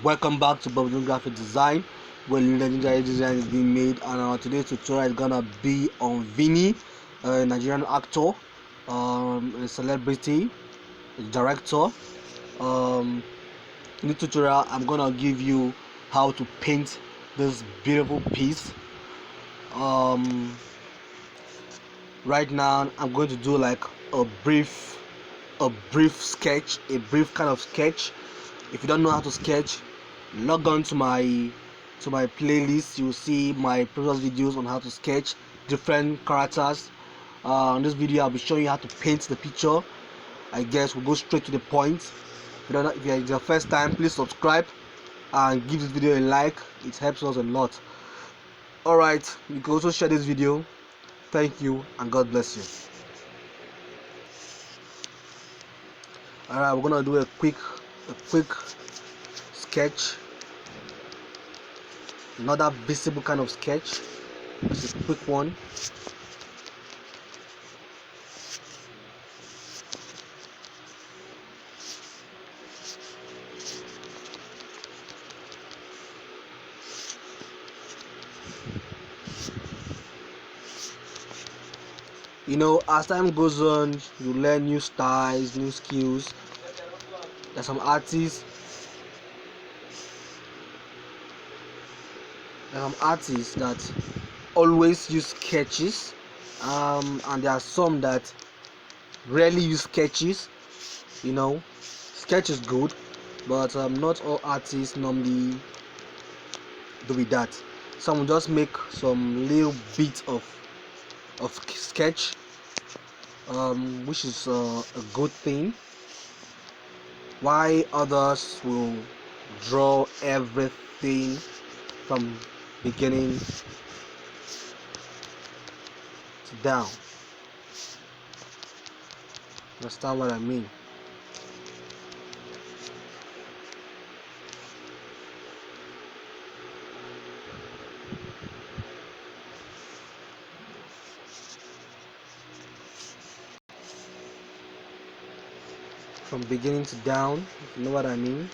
Welcome back to BOBZINO graphic design, where legendary design is being made. And today's tutorial is gonna be on Vini, a Nigerian actor, a celebrity, a director. In the tutorial, I'm gonna give you how to paint this beautiful piece. Right now, I'm going to do like a brief sketch, a brief kind of sketch. If you don't know how to sketch, log on to my playlist. You'll see my previous videos on how to sketch different characters. On this video, I'll be showing you how to paint the picture. I guess we'll go straight to the point. If it's your first time, please subscribe and give this video a like. It helps us a lot. Alright, you can also share this video. Thank you and God bless you. Alright, we're gonna do a quick sketch, another visible kind of sketch. It's a quick one. You know, as time goes on, you learn new styles, new skills. There's some artists that always use sketches, and there are some that rarely use sketches. You know, sketch is good, but not all artists normally do with that. Some will just make some little bit of sketch, which is a good thing, while others will draw everything from beginning to down. Understand what I mean? From beginning to down, if you know what I mean.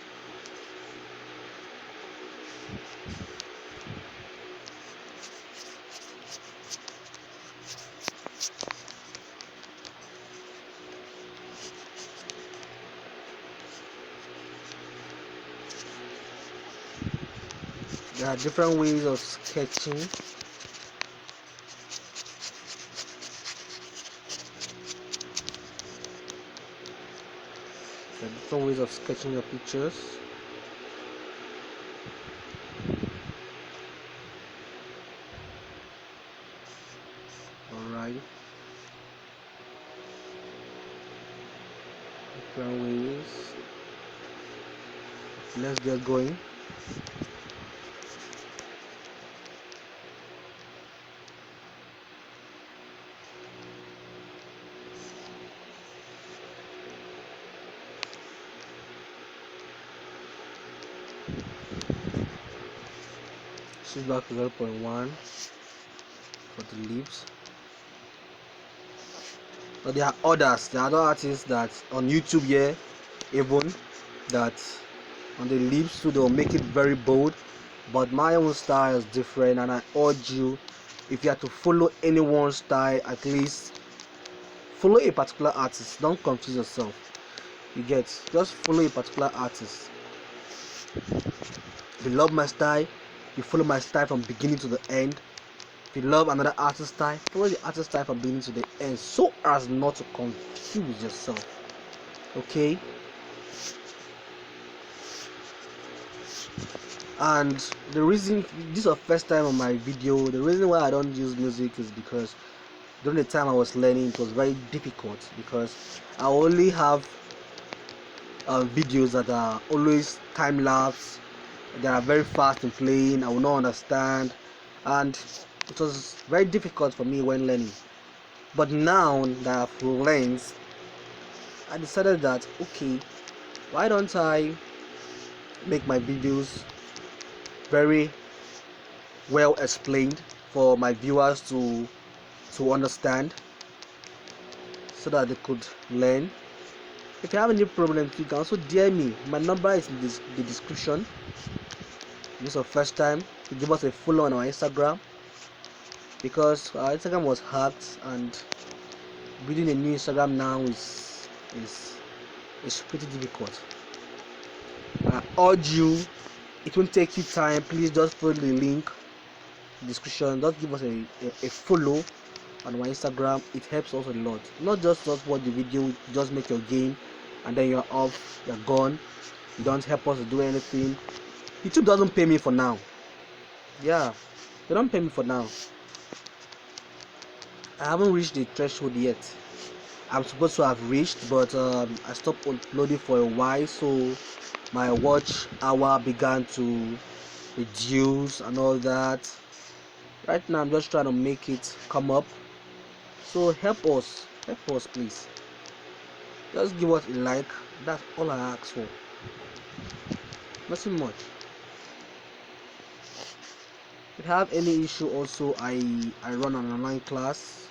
There are different ways of sketching. There are different ways of sketching your pictures. Alright. Different ways. Let's get going. Shift back to 0.1 for the leaves. But there are others. There are other artists that on YouTube here, even that on the leaves too, they'll make it very bold. But my own style is different, and I urge you, if you have to follow anyone's style, at least follow a particular artist. Don't confuse yourself. You get, just follow a particular artist. If you love my style, you follow my style from beginning to the end. If you love another artist style, follow the artist style from beginning to the end, so as not to confuse yourself. Okay? And the reason this is the first time on my video, the reason why I don't use music is because during the time I was learning, it was very difficult, because I only have videos that are always time lapse. They are very fast in playing. I will not understand, and it was very difficult for me when learning. But now that I've learned, I decided that okay, why don't I make my videos very well explained for my viewers to understand, so that they could learn. If you have any problems, you can also DM me. My number is in the description. If this is your first time, to give us a follow on our Instagram, because our Instagram was hacked, and building a new Instagram now is pretty difficult. I urge you, it won't take you time. Please just follow the link in the description. Just give us a follow on our Instagram. It helps us a lot. Not just watch the video, just make your game, and then you're off, you're gone. You don't help us to do anything. YouTube doesn't pay me for now. Yeah, they don't pay me for now. I haven't reached the threshold yet. I'm supposed to have reached, but I stopped uploading for a while, so my watch hour began to reduce and all that. Right now, I'm just trying to make it come up. So help us please. Just give us a like. That's all I ask for. Nothing much. If you have any issue, also I run an online class.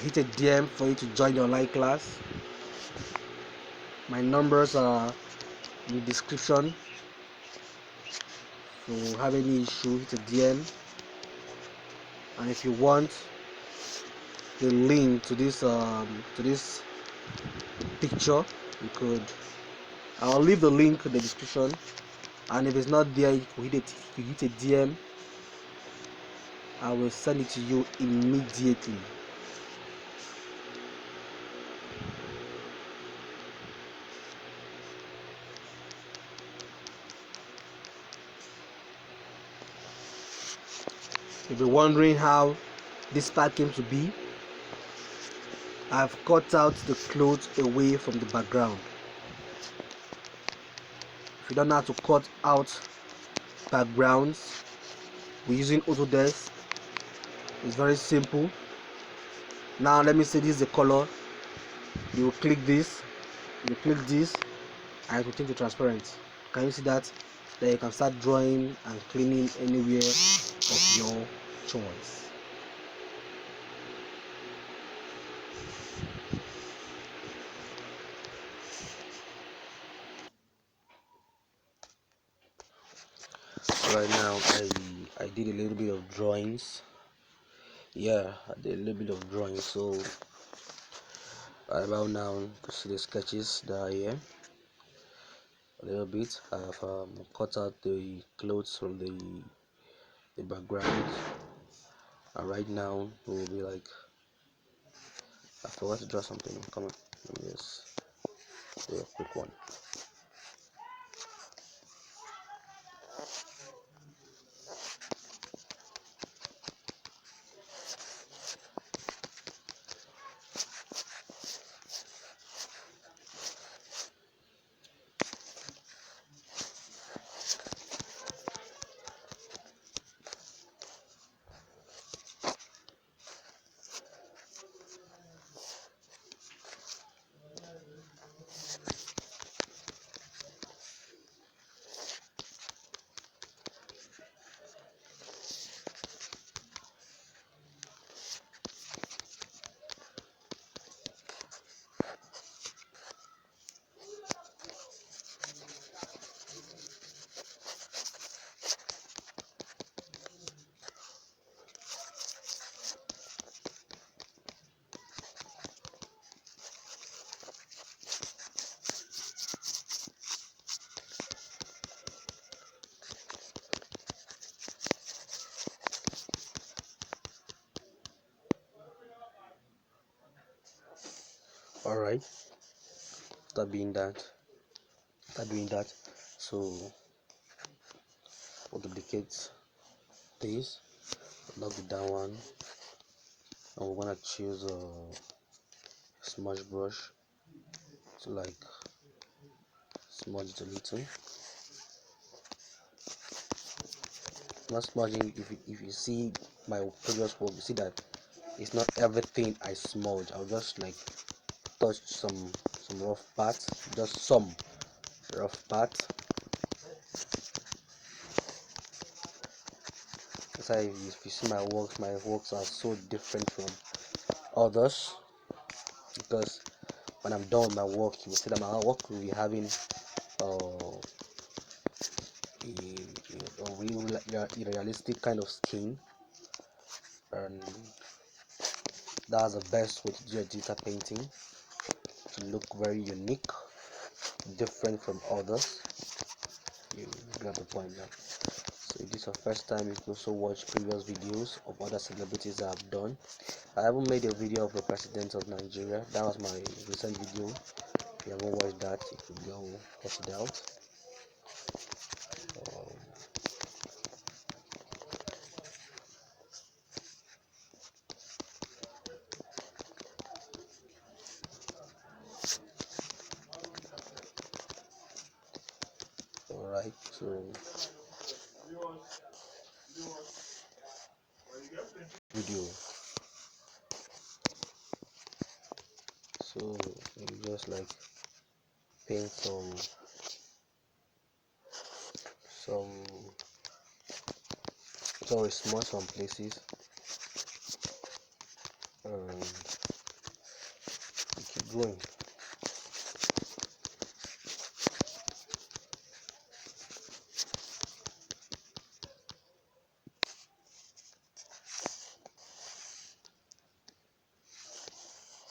Hit a DM for you to join the online class. My numbers are in the description. So if you have any issue, hit a DM. And if you want the link to this picture, you could. I'll leave the link in the description. And if it's not there, you hit a DM. I will send it to you immediately. If you're wondering how this part came to be, I've cut out the clothes away from the background. If you don't know how to cut out backgrounds, we're using AUTODESK. It's very simple. Now let me say this is the color. You will click this, and it will change to transparent. Can you see that? Then you can start drawing and cleaning anywhere of your choice. Right now I did a little bit of drawings. Yeah, I did a little bit of drawing. So right about now to see the sketches that are here a little bit. I've cut out the clothes from the background, and right now we will be like, I forgot to draw something. Come on, let me just do a quick one. Alright, start doing that. So we'll duplicate this, knock it down one, and we're gonna choose a smudge brush to like smudge it a little. Not smudging. If you see my previous work, you see that it's not everything I smudge. I'll just like touch some rough parts, just some rough parts. That's why if you see my works are so different from others. because when I'm done with my work, you will see that my work will be having a realistic kind of skin, and that's the best way to do a digital painting to look very unique, different from others. You got the point now. So if this is your first time, you can also watch previous videos of other celebrities that I've done. I haven't made a video of the president of Nigeria. That was my recent video. If you haven't watched that, you could go watch it out. Alright, so video. So you just like paint some sorry, small some places, and you keep going.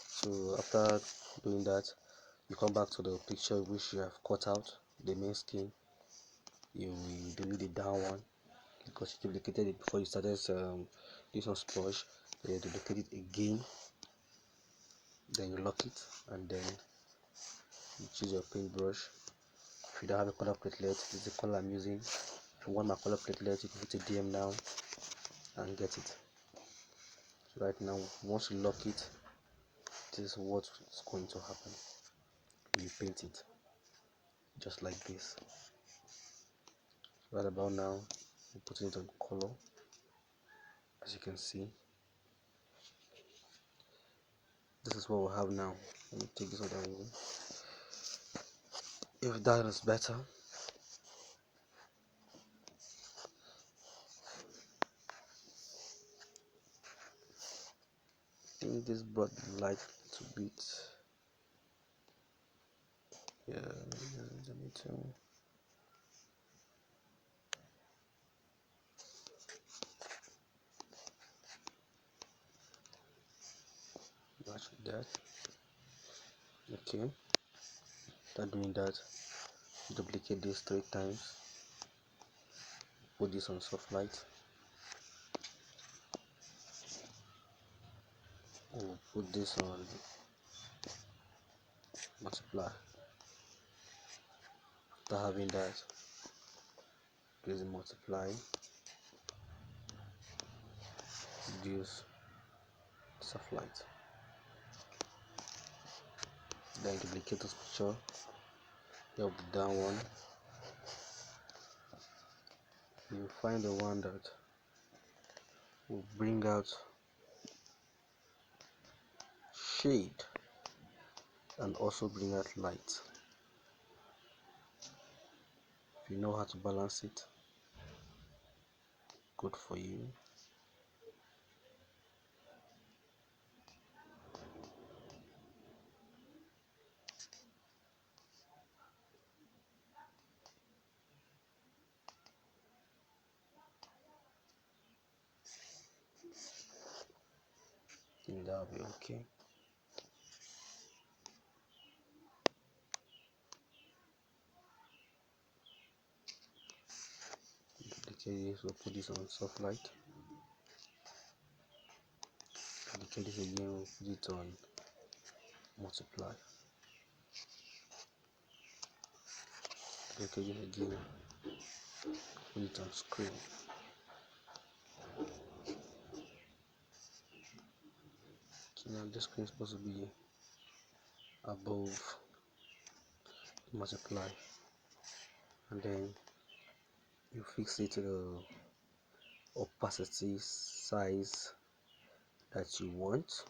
So after doing that, you come back to the picture which you have cut out, the main skin. You will delete the down one because you duplicated it before you started doing some splash. Then you duplicate it again, then you lock it, and then you choose your paintbrush. If you don't have a color platelet, this is the color I'm using. If you want my color platelet, you can put a DM now and get it. So right now, once you lock it, this is what's going to happen. You paint it just like this. Right about now, I'm putting it on color. As you can see, this is what we have now. Let me take this other one. If that is better, I think this brought the light a bit. Yeah, I need to match that. Okay, after doing that, duplicate this 3 times. Put this on soft light. We'll put this on multiply. After having that, place the multiply, reduce soft light. Then duplicate this picture. Help the down one. You find the one that will bring out shade and also bring out light. If you know how to balance it, good for you. I think that'll be okay. Duplicate this, we'll put this on soft light. Duplicate this again, we'll put it on multiply. Duplicate it again, put it on screen. So now this screen is supposed to be above multiply, and then you fix it to the opacity size that you want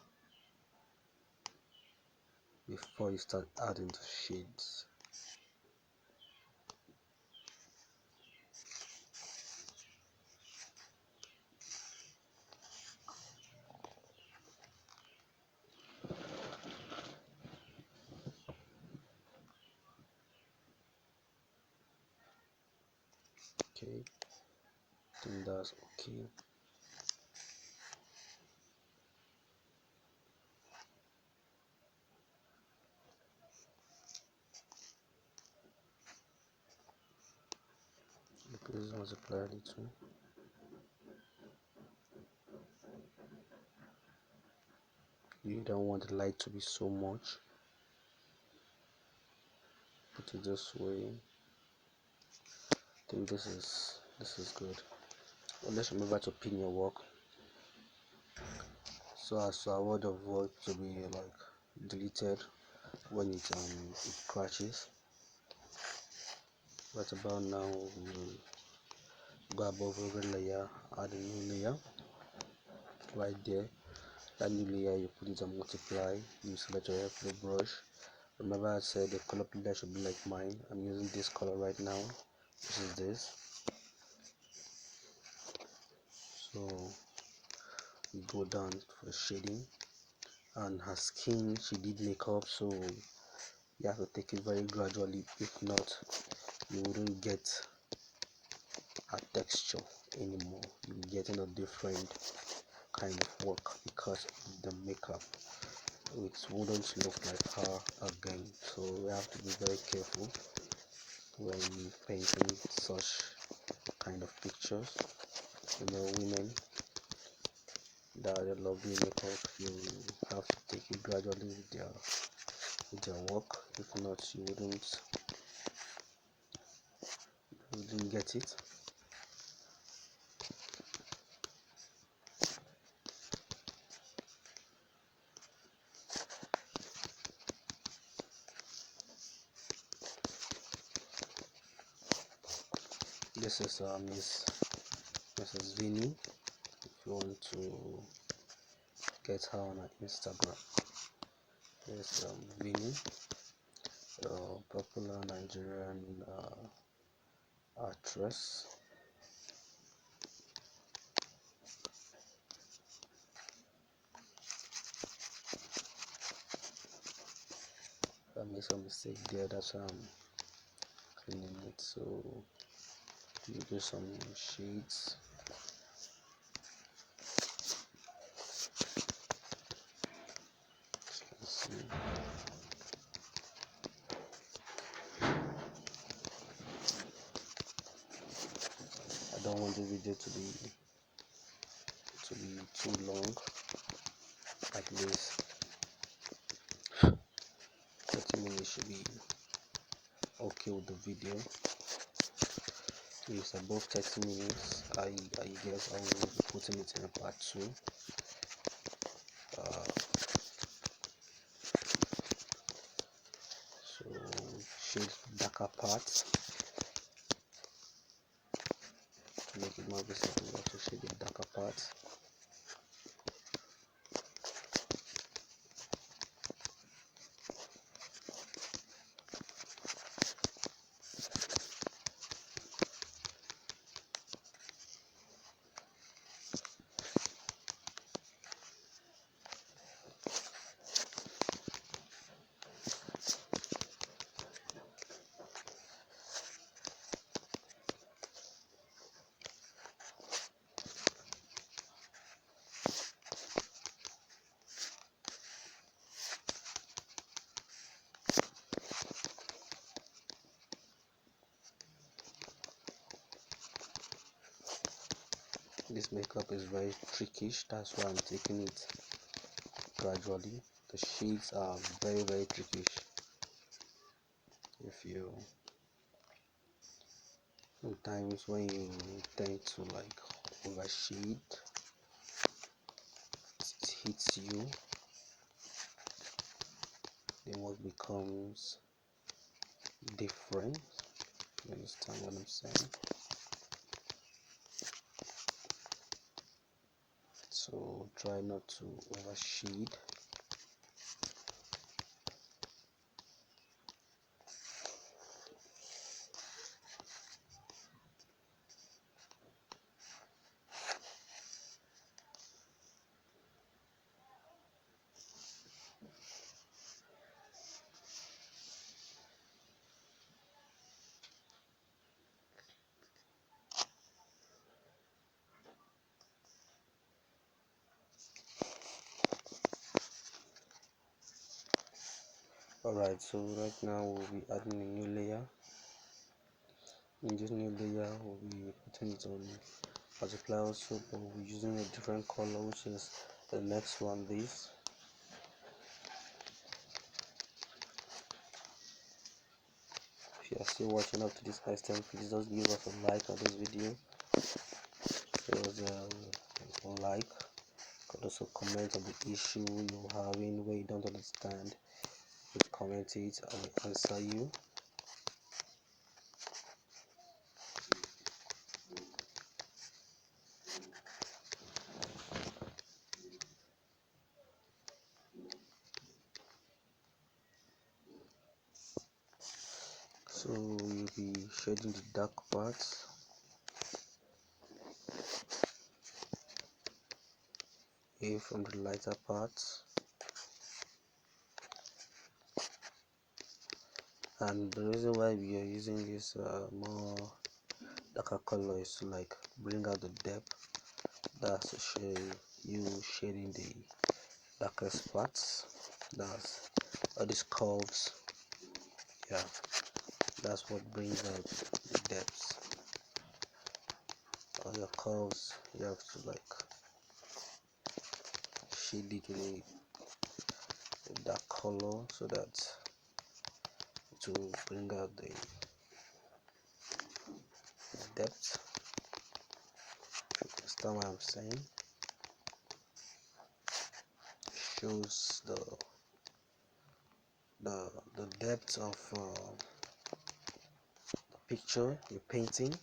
before you start adding the shades. Okay, I think that's okay. Please multiply the two. You don't want the light to be so much. Put it this way. I think this is good. Well, let's remember to pin your work so as to avoid the work to be like deleted when it crashes. Right about now, we'll go above every layer, add a new layer right there. That new layer, you put it and multiply. You select your airflow brush. Remember I said the color palette should be like mine. I'm using this color right now, which is this. So we go down for shading, and her skin, she did makeup, so you have to take it very gradually. If not, you wouldn't get a texture anymore. You'll be getting a different kind of work because of the makeup. It wouldn't look like her again. So we have to be very careful when painting such kind of pictures. Women that are lovely makeup, you have to take it gradually with their work. If not, you wouldn't get it. This is Mrs. Vinny. If you want to get her on her Instagram, there's Vinny, popular Nigerian actress. I made some mistake there, that's why I'm cleaning it. So you do some shades. See. I don't want the video to be too long. At least 30 minutes should be okay with the video. If it's above 30 minutes, I guess I will be putting it in a part 2. So shade darker parts to make it more visible. We have to shade the darker parts. This makeup is very trickish, that's why I'm taking it gradually. The shades are very trickish. If you sometimes when you tend to like overshade, it hits you, then what becomes different. You understand what I'm saying? So try not to overshade. Alright, so right now we'll be adding a new layer. In this new layer we'll be putting it on multiply also, but we're using a different color, which is the next one. This if you are still watching up to this extent, please just give us a like on this video. Give us a like. You could also comment on the issue you're having where you don't understand. You comment it, I will answer you. So you'll be shading the dark parts. Away from the lighter parts. And the reason why we are using this more darker color is to like bring out the depth. That's to show you shading the darkest parts. That's all these curves. Yeah, that's what brings out the depths. All your curves, you have to like shade it with a dark color so that it will bring out the depth. Understand what I'm saying? Shows the depth of the picture you're painting.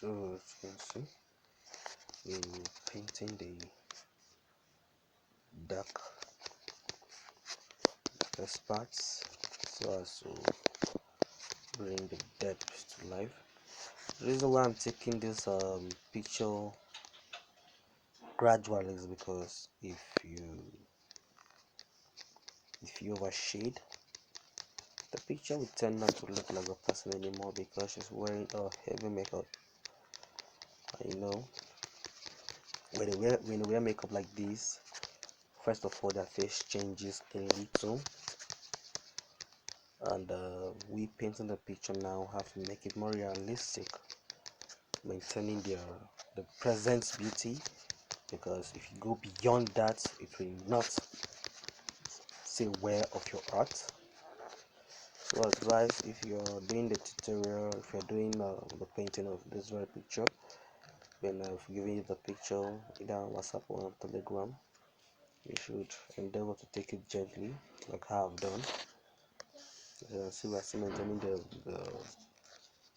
So as you can see, we're painting the darkest parts so as to bring the depth to life. The reason why I'm taking this picture gradually is because if you overshade, the picture will tend not to look like a person anymore because she's wearing a heavy makeup. And you know, when they wear makeup like this, first of all their face changes a little, and we painting the picture now have to make it more realistic, maintaining the present beauty because if you go beyond that, it will not say well of your art. So advice, if you're doing the tutorial, if you're doing the painting of this very picture, when I've given you the picture either on WhatsApp or on Telegram, you should endeavor to take it gently, like how I've done. See, we're still maintaining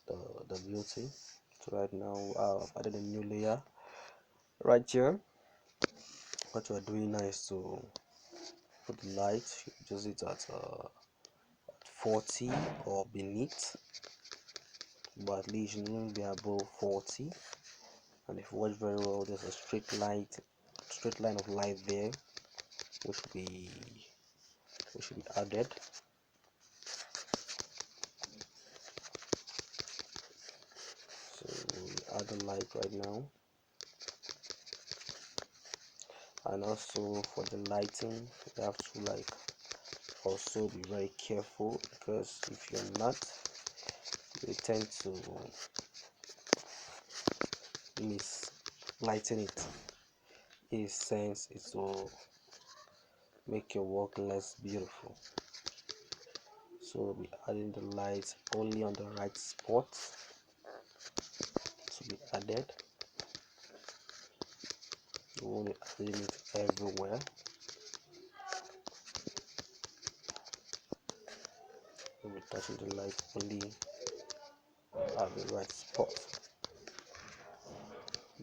the beauty. So right now I've added a new layer right here. What we're doing now is to put the light, use it at 40 or beneath, but at least it shouldn't be above 40. And if you watch very well, there's a straight line of light there, which should be added. So we add the light right now. And also for the lighting, you have to like also be very careful, because if you're not, you tend to miss lighting it. In a sense, it will make your work less beautiful. So we'll be adding the lights only on the right spot to be added. We won't be adding it everywhere. We'll be touching the light only at the right spot.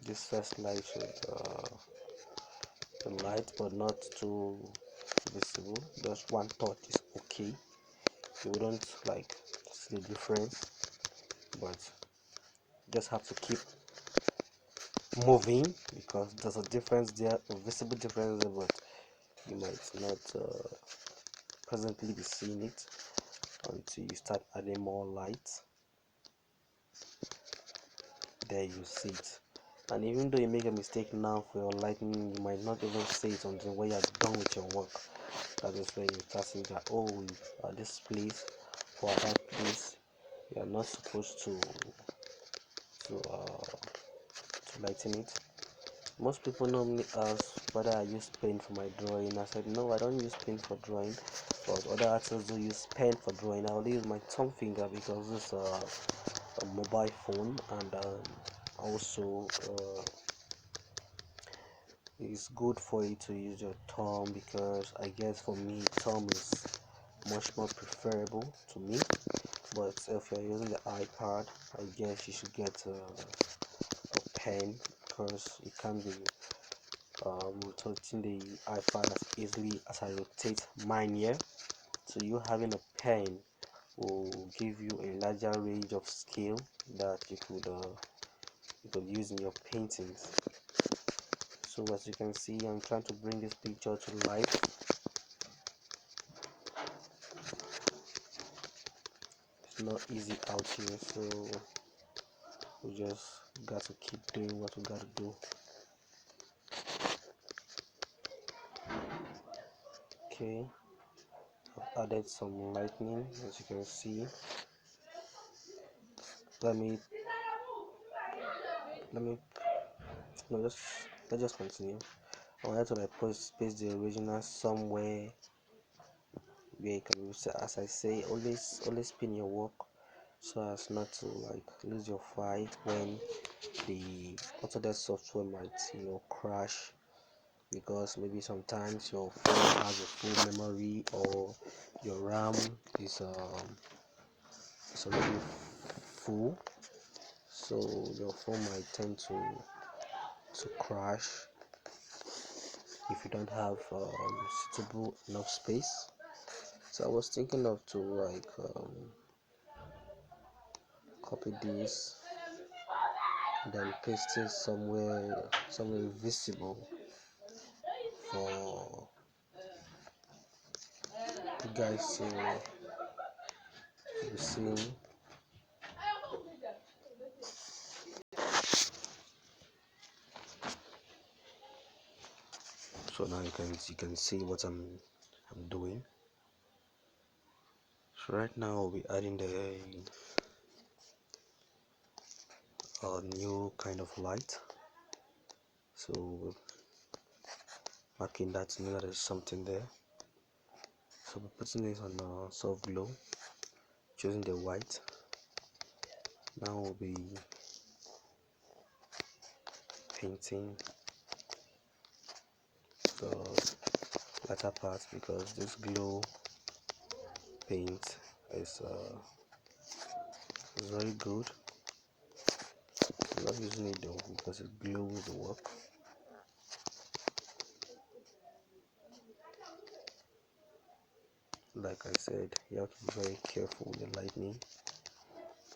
This first light should the light, but not too visible. Just one touch is okay. You wouldn't like see the difference, but just have to keep moving, because there's a difference there, a visible difference there, but you might not presently be seeing it until you start adding more light. There you see it. And even though you make a mistake now for your lighting, you might not even see it until when you're done with your work. That is when you start seeing that, oh, this place or that place, you are not supposed to lighten it. Most people normally ask whether I use pen for my drawing. I said no, I don't use pen for drawing, but other artists do use pen for drawing. I only use my thumb finger because it's a mobile phone, and also it's good for you to use your thumb, because I guess for me thumb is much more preferable to me. But if you're using the iPad, I guess you should get a pen, because you can't be rotating the iPad as easily as I rotate mine here. So you having a pen will give you a larger range of scale that you could use in your paintings. So as you can see, I'm trying to bring this picture to life. It's not easy out here, so we just got to keep doing what we got to do. Okay, I've added some lightning, as you can see. Let's just continue. I wanted to like paste the original somewhere where you can use it. As I say, always pin your work so as not to like lose your file when the AUTODESK software might crash, because maybe sometimes your phone has a full memory, or your RAM is already full, so your phone might tend to crash if you don't have suitable enough space. So I was thinking of to like copy this, then paste it somewhere visible for you guys to be seeing. So now you can see what I'm doing. So right now we'll be adding a new kind of light. So marking that to know that there's something there. So we're putting this on soft glow, choosing the white. Now we'll be painting the latter part, because this glow paint is very good. I'm not using it though because it glows the work. Like I said, you have to be very careful with the lighting,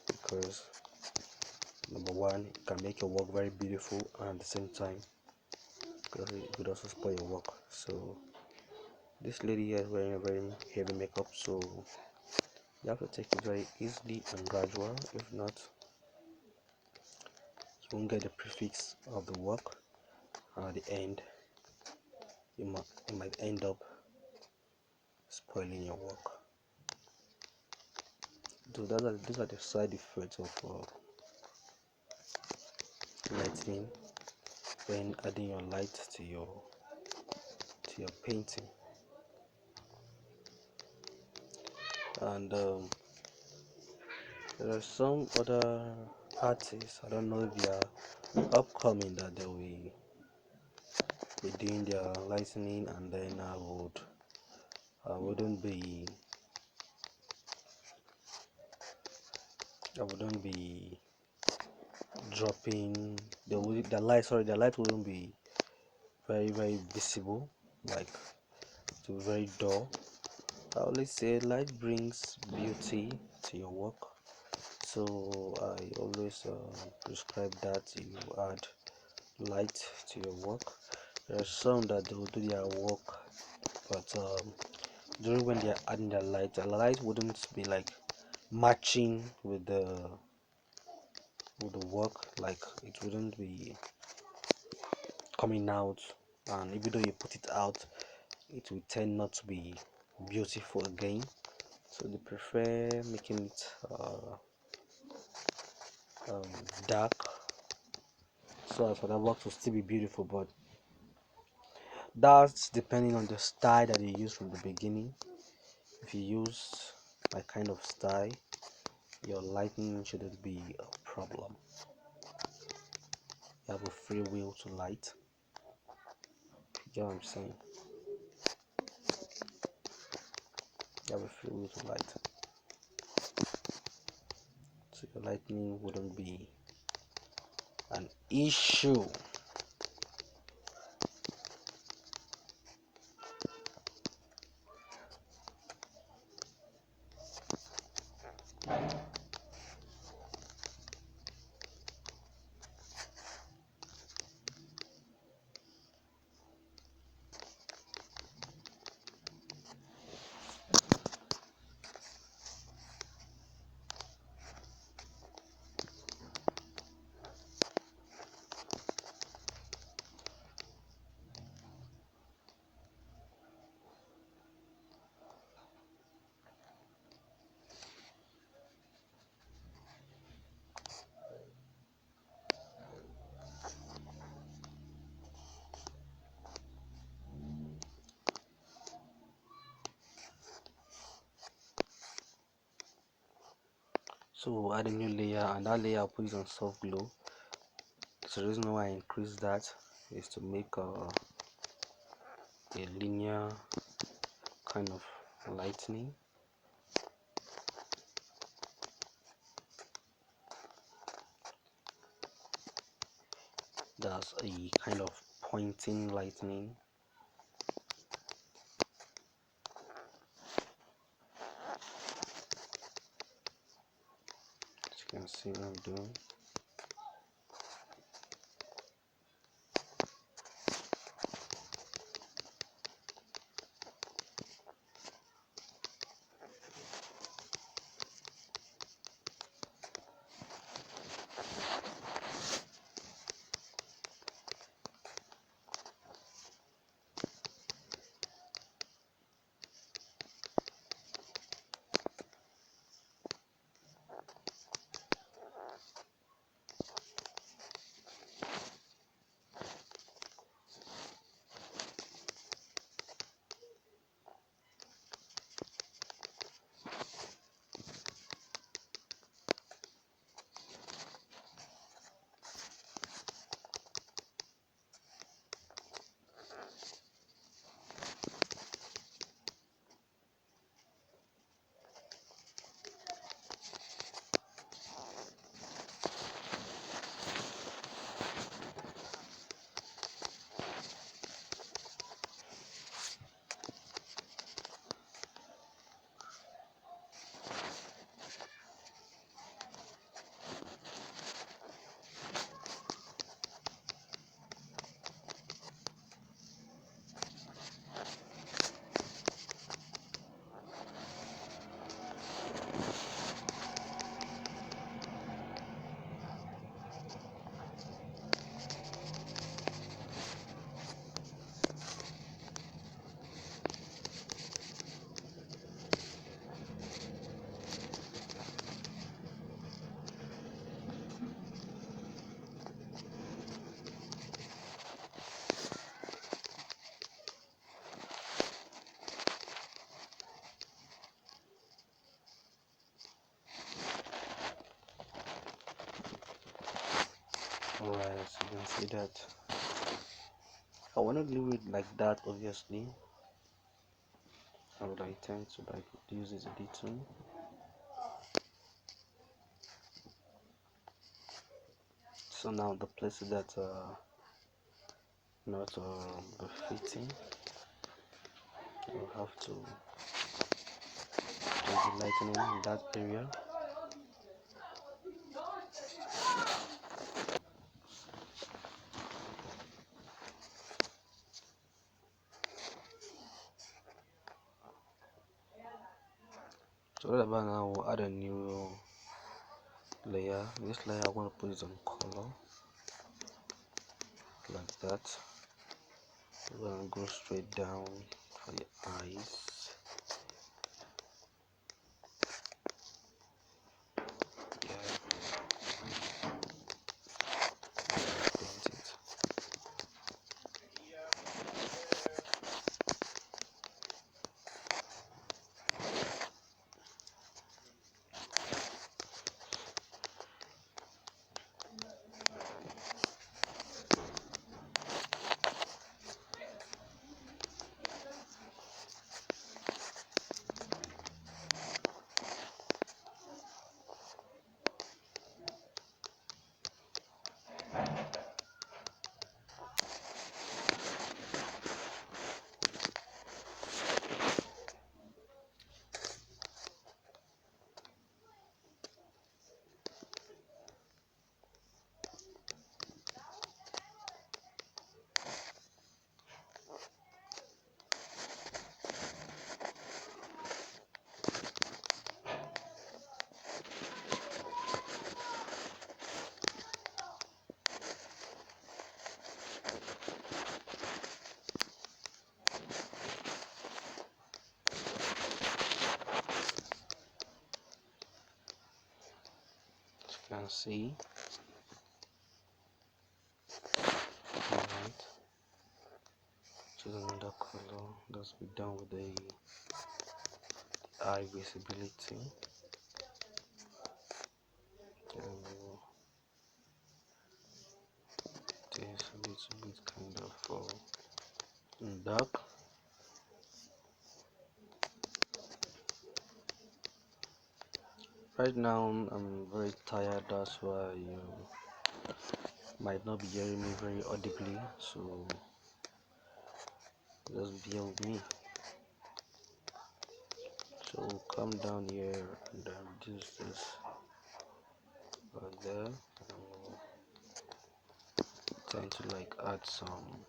because number one, it can make your work very beautiful, and at the same time it could also spoil your work. So this lady here is wearing a very heavy makeup, so you have to take it very easily and gradual. If not, you won't get the prefix of the work, and at the end you might end up spoiling your work. So those are the side effects of lighting when adding your light to your painting. And there are some other artists, I don't know if they are upcoming, that they will be doing their lighting, and then I wouldn't be dropping the light. Sorry, the light wouldn't be very visible, like to be very dull. I always say light brings beauty to your work, so I always prescribe that you add light to your work. There are some that they will do their work, but during when they are adding the light wouldn't be like matching with the work, like it wouldn't be coming out, and even though you put it out, it will tend not to be beautiful again. So they prefer making it dark, so as for that work to still be beautiful. But that's depending on the style that you use from the beginning. If you use my kind of style, your lighting shouldn't be a problem. You have a free will to light. You get what I'm saying? You have a free will to light, so your lighting wouldn't be an issue. So we'll add a new layer, and that layer I'll put it on soft glow. So the reason why I increase that is to make a linear kind of lightning. That's a kind of pointing lightning. As you can see what I'm doing. see that. I want to leave it like that, obviously. I would tend to use this editing. So now the places that are not befitting, I'll have to do the lightening in that area. So right about now, we'll add a new layer. This layer I want to put it on color like that. We're gonna go straight down for the eyes. You can see. Alright. Choose another color. Let's be done with the eye visibility. And this a little bit kind of dark. Right now I'm very tired, that's why you might not be hearing me very audibly, so just bear with me. So we'll come down here and reduce this right there, and we'll tend to add some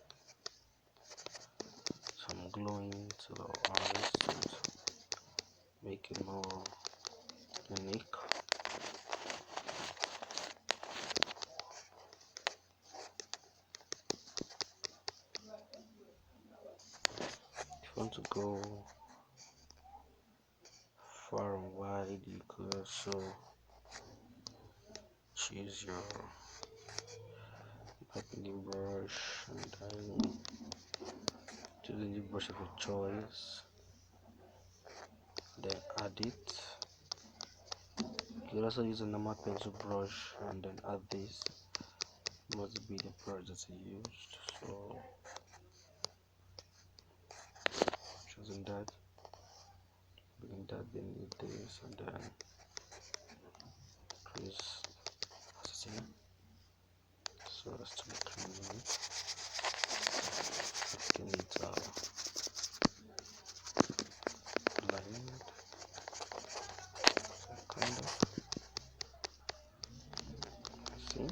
glowing to our eyes to make it more unique. If you want to go far and wide, you could also choose your lightning brush and then choose a new brush of your choice, then add it. You can also use a normal pencil brush and then add this. Must be the brush that you used. So choosing that, bring that, then need this, and then increase opacity so as to make clean. Making it aligned, kind of. See.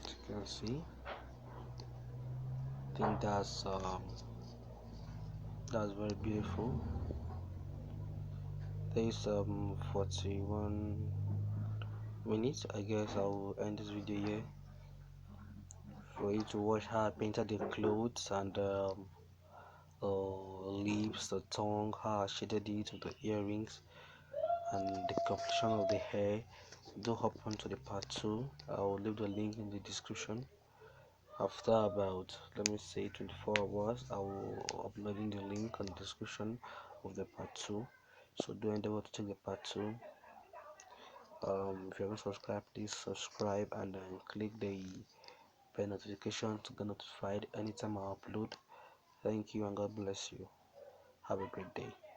You can see. I think that's very beautiful. There is 41 minutes. I guess I will end this video here for you to watch how I painted the clothes and lips, the tongue, how I shaded it with the earrings and the completion of the hair. Do hop on to the part 2. I will leave the link in the description. After about, let me say, 24 hours, I will uploading the link on the description of the part 2. So do endeavor to check the part 2. If you haven't subscribed, please subscribe and then click the bell notification to get notified anytime I upload. Thank you and God bless you. Have a great day.